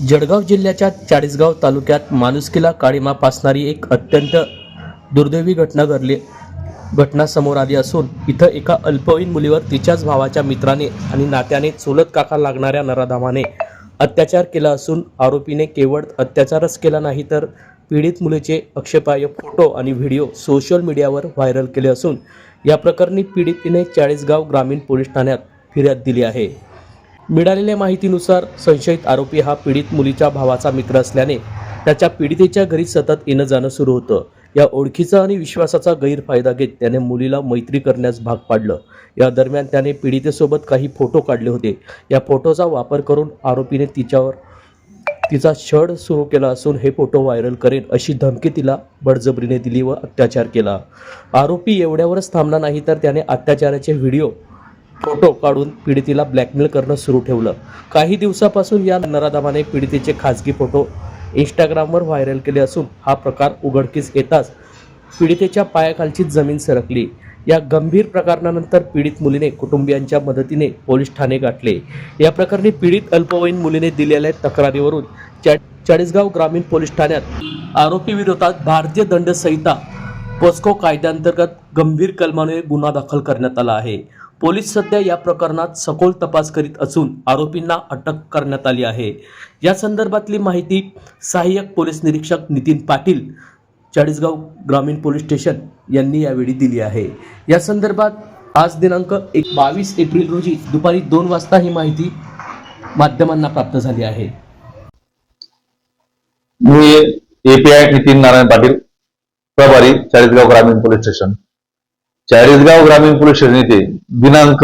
जळगाव जिल्ह्याच्या चाळीसगाव तालुक्यात माणुसकीला काळीमा फासणारी एक अत्यंत दुर्दैवी घटना समोर आली असून इथं एका अल्पवयीन मुलीवर तिच्याच भावाच्या मित्राने आणि नात्याने चुलत काका लागणाऱ्या नराधामाने अत्याचार केला असून आरोपीने केवळ अत्याचारच केला नाही तर पीडित मुलीचे आक्षेपार्ह फोटो आणि व्हिडिओ सोशल मीडियावर व्हायरल केले असून या प्रकरणी पीडितीने चाळीसगाव ग्रामीण पोलीस ठाण्यात फिर्याद दिली आहे। मिळालेल्या माहितीनुसार संशयित आरोपी हा पीडित मुलीच्या भावाचा मित्र असल्याने त्याच्या पीडितेच्या घरी सतत येणं जाणं सुरू होतं। या ओळखीचा आणि विश्वासाचा गैरफायदा घेत त्याने मुलीला मैत्री करण्यास भाग पाडलं। या दरम्यान त्याने पीडितेसोबत काही फोटो काढले होते। या फोटोचा वापर करून आरोपीने तिचा छळ सुरू केला असून हे फोटो व्हायरल करेन अशी धमकी तिला बळजबरीने दिली व अत्याचार केला। आरोपी एवढ्यावरच थांबला नाही तर त्याने अत्याचाराचे व्हिडिओ फोटो काढून पीडितेला ब्लॅकमेल करणं सुरू ठेवलं। काही दिवसापासून या नराधमाने पीडितेचे खासगी फोटो इंस्टाग्रामवर व्हायरल केले असून हा प्रकार उघडकीस येताच पीडितेच्या पायाखालची जमीन सरकली। या गंभीर प्रकरणानंतर पीडित मुलीने कुटुंबियांच्या मदतीने पोलीस ठाणे गाठले। या प्रकरणी पीडित अल्पवयीन मुलीने दिलेल्या तक्रारीवरून चाळीसगाव ग्रामीण पोलीस ठाण्यात आरोपी विरोधात भारतीय दंड संहिता पोस्को कायद्याअंतर्गत गंभीर कलमाने गुन्हा दाखल करण्यात आला आहे। पोलीस सध्या या प्रकरणात सखोल तपास करीत असून आरोपींना अटक करण्यात आली आहे। या संदर्भातली माहिती सहाय्यक पोलीस निरीक्षक नितीन पाटील चाळीसगाव ग्रामीण पोलीस स्टेशन यांनी यावेळी दिली आहे। या संदर्भात आज दिनांक 22 एप्रिल रोजी दुपारी 2 वाजता ही माहिती माध्यमांना प्राप्त झाली आहे। मी एपीआय नितीन नारायण पाटील, प्रभारी चाळीसगाव ग्रामीण पोलीस स्टेशन। चाळीसगाव ग्रामीण पोलीस स्टेशन येथे दिनांक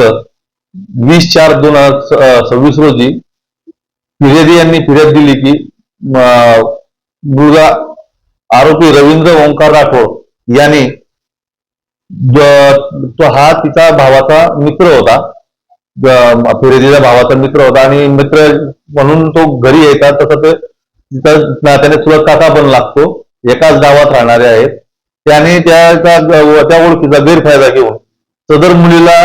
20/4/2026 रोजी फिर्यादी यांनी फिर्याद दिली की मुलगा आरोपी रवींद्र ओंकार राठोड याने हा तिचा भावाचा मित्र होता, फिर्यादीचा भावाचा मित्र होता आणि मित्र म्हणून तो घरी यायचा। तसं त्याने चुलत काका पण लागतो, एकाच गावात राहणारे आहेत। त्याने त्या ओळखीचा गैरफायदा घेऊन सदर मुलीला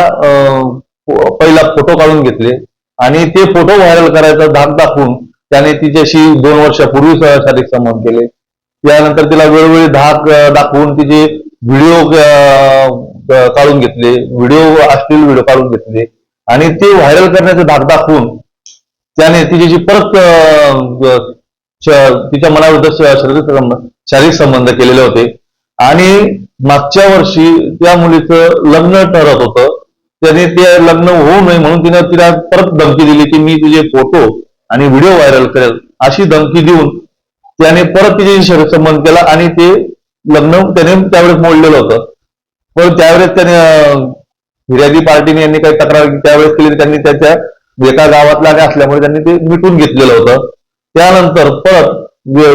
पहिला फोटो काढून घेतले आणि ते फोटो व्हायरल करायचा धाक दाखवून त्याने तिच्याशी 2 वर्षापूर्वी शारीरिक संबंध केले। त्यानंतर तिला वेळोवेळी धाक दाखवून तिचे व्हिडिओ काढून घेतले, अश्लील व्हिडिओ काढून घेतले आणि ते व्हायरल करण्याचे धाक दाखवून त्याने तिच्याशी परत तिच्या मनाविरुद्ध शारीरिक संबंध केलेले होते। आणि मागच्या वर्षी त्या मुलीचं लग्न ठरत होतं, त्याने ते लग्न होऊ नये म्हणून तिला परत धमकी दिली की मी तुझे फोटो आणि व्हिडिओ व्हायरल करेल अशी धमकी देऊन त्याने परत तिच्याशी शारीरिक संबंध केला आणि ते लग्न त्याने त्यावेळेस मोडलेलं होतं। पण त्यावेळेस त्याने फिर्यादी पार्टीने यांनी काही तक्रार त्यावेळेस केली, त्यांनी त्याच्या एका गावातला असल्यामुळे त्यांनी ते मिटून घेतलेलं होतं। त्यानंतर परत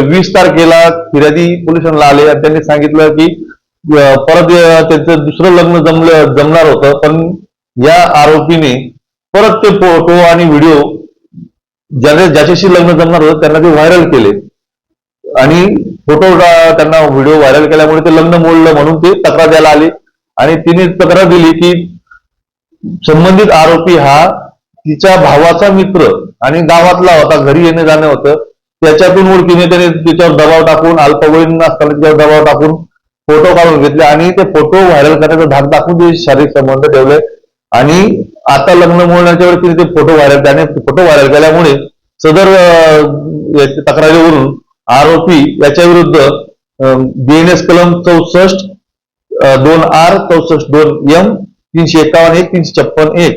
20 तारखेला फिर्यादी पोलिसांना आले आणि त्यांनी सांगितलं की परत त्यांचं दुसरं लग्न जमणार होतं, पण या आरोपीने परत ते फोटो आणि व्हिडिओ ज्याच्याशी लग्न जमणार होतं त्यांना ते व्हायरल केले आणि फोटो त्यांना व्हिडिओ व्हायरल केल्यामुळे ते लग्न मोडलं म्हणून ते तक्रार द्यायला आले आणि तिने तक्रार दिली की संबंधित आरोपी हा तिच्या भावाचा मित्र आणि गावातला होता, घरी येणे जाणं होतं। त्याच्यातून ओळखीने त्याने तिच्यावर दबाव टाकून, अल्पवयीन असताना तिच्यावर दबाव टाकून फोटो काढून घेतले आणि ते फोटो व्हायरल करण्याचा धाक दाखवून ते शारीरिक संबंध ठेवले आणि आता लग्न मोडण्याच्या वेळी तिने ते त्याने फोटो व्हायरल केल्यामुळे सदर तक्रारीवरून आरोपी याच्या विरुद्ध बीएनएस कलम 64 2R 64 2M 351 1 356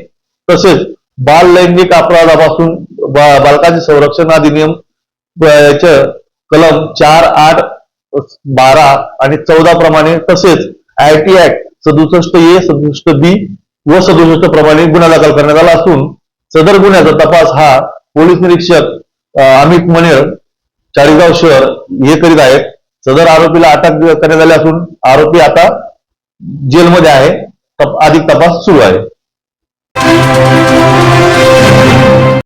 तसेच बाल लैंगिक अपराधापासून बालकांचे संरक्षण अधिनियम कलम 4, 8, 12 आणि 14 प्रमाणे तसेच IT ऍक्ट 67A 67B व 67 प्रमाणे गुन्हा दाखल करण्यात आला असून सदर गुन्ह्याचा तपास हा पोलीस निरीक्षक अमित मनेर चाळीसगाव शहर हे करीत आहेत। सदर आरोपीला अटक करण्यात आली असून आरोपी आता जेलमध्ये आहे, अधिक तपास सुरू आहे।